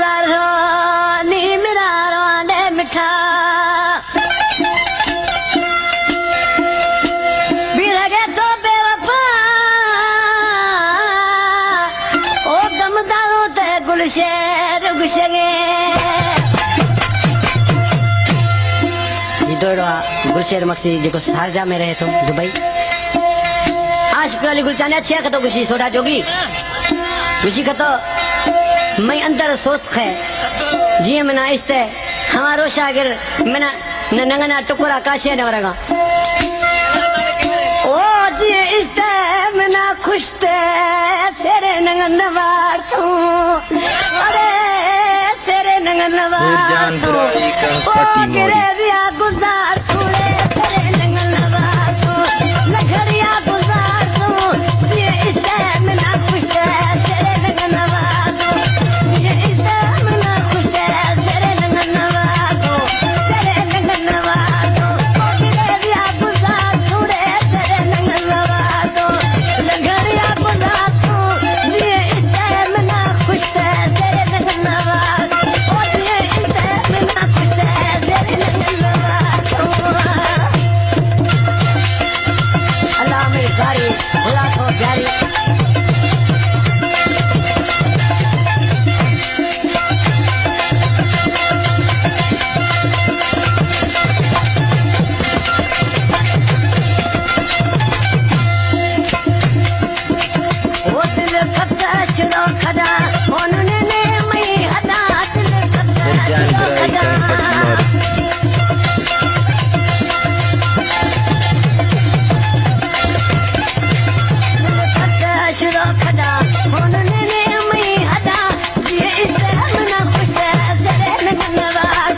गुजार हो नी मेरा रोंडे मिठा भी लगे तो बेवफा ओ गम दारो ते गुलशेर गुशगे ये दोड़ा गुलशेर मक्सी जो शारजा में रहे तुम दुबई आशिक अली गुलचाने अच्छी कतो गुशी सोडा जोगी गुशी कतो मैं अंदर सोच खे जी मना इस्ते हमारो शागिर मना नंगना टुकड़ा काशे न वरगा ओ जी इस्ते मना खुश ते तेरे नंगन वार तू अरे तेरे नंगन वार तू ओ गिरे दिया गुजार तू तेरे नंगन वार तू लखड़िया गुजार तू जी इस्ते मना खुश ते तेरे नंगन वार तू जी इस्ते मना खुश ते तेरे नंगन वार तू तेरे नंगन वार तू ओ गिरे दिया गुजार तू तेरे नंगन वार तू लखड़िया गुजार तू जी इस्ते मना खुश ते तेरे नंगन वार तू ओ जी इस्ते मना खुश ते तेरे नंगन वार तू अल्लाह मेरी सारी खुदा तो प्यारी खड़ा उन्होंने मैं हदा खड़ा खड़ा उन्होंने मैं हदा ये इसे मना खुश तेरे नंगन वार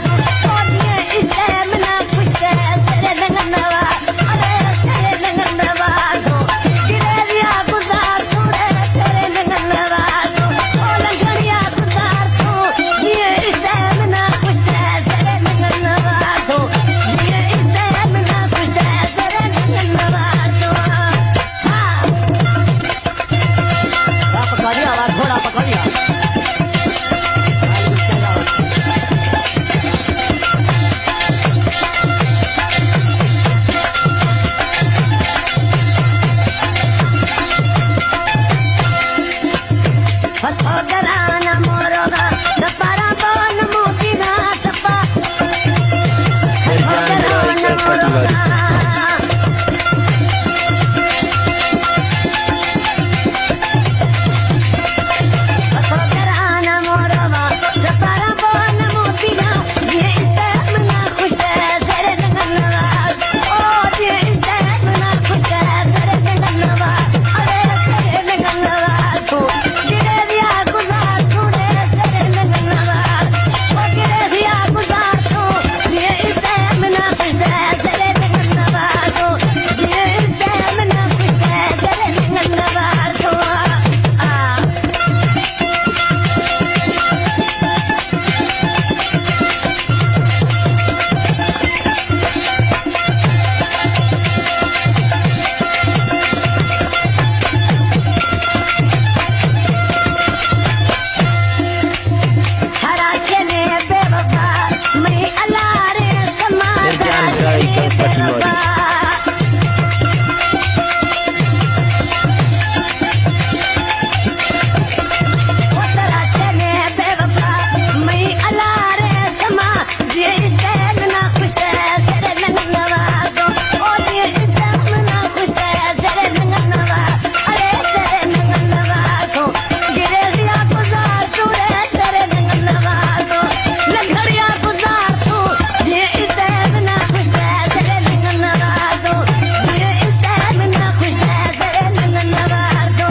और ये इसे मना खुश तेरे नंगन वार अरे तेरे नंगन वार को गिरे दिया गुजार छोड़े तेरे नंगन वार ओ लंगड़िया गुजार तू ये इसे मना खुश तेरे नंगन वार को ये इसे मना खुश तेरे नंगन वार को हां पकड़िया आवाज थोड़ा पकड़िया पथोगराना मोरोगा दपारा बोन मोटी ना तपा पथोगराना मोरोगा पथोगराना मोरोगा दपारा बोन मोटी ना ये इस्ते मना खुश तेरे नंगन वार ओ ये इस्ते मना खुश तेरे नंगन वार अरे तेरे नंगन वार तू गिरे दिया गुजार तू तेरे नंगन वार ओ गिरे दिया गुजार तू ये इस्ते मना खुश तेरे नंगन वार तू ये इस्ते मना खुश तेरे नंगन वार तू हरा चले बेवफा मैं अल्लाह रे समा बेवफा हरा चले बेवफा मैं अल्लाह रे समा ये इस्ते मना खुश तेरे नंगन वार को ओ ये इस्ते मना खुश तेरे नंगन वार अरे तेरे नंगन वार को गिरे दिया गुजार तू तेरे नंगन वार को लंगड़िया गुजार तू ये इस्ते मना खुश तेरे नंगन वार को ये इस्ते मना खुश तेरे नंगन वार को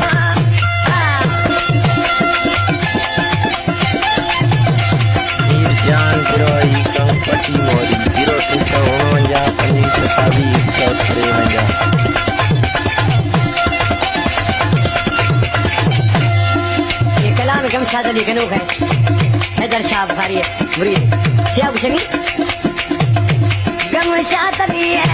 मीरजान गिरोई कंपटी मोरी 0349 ये कलाम कम सादा लिखनो है हैदर शाह बुखारी मुरीद क्या पूछेंगे गम शातरी है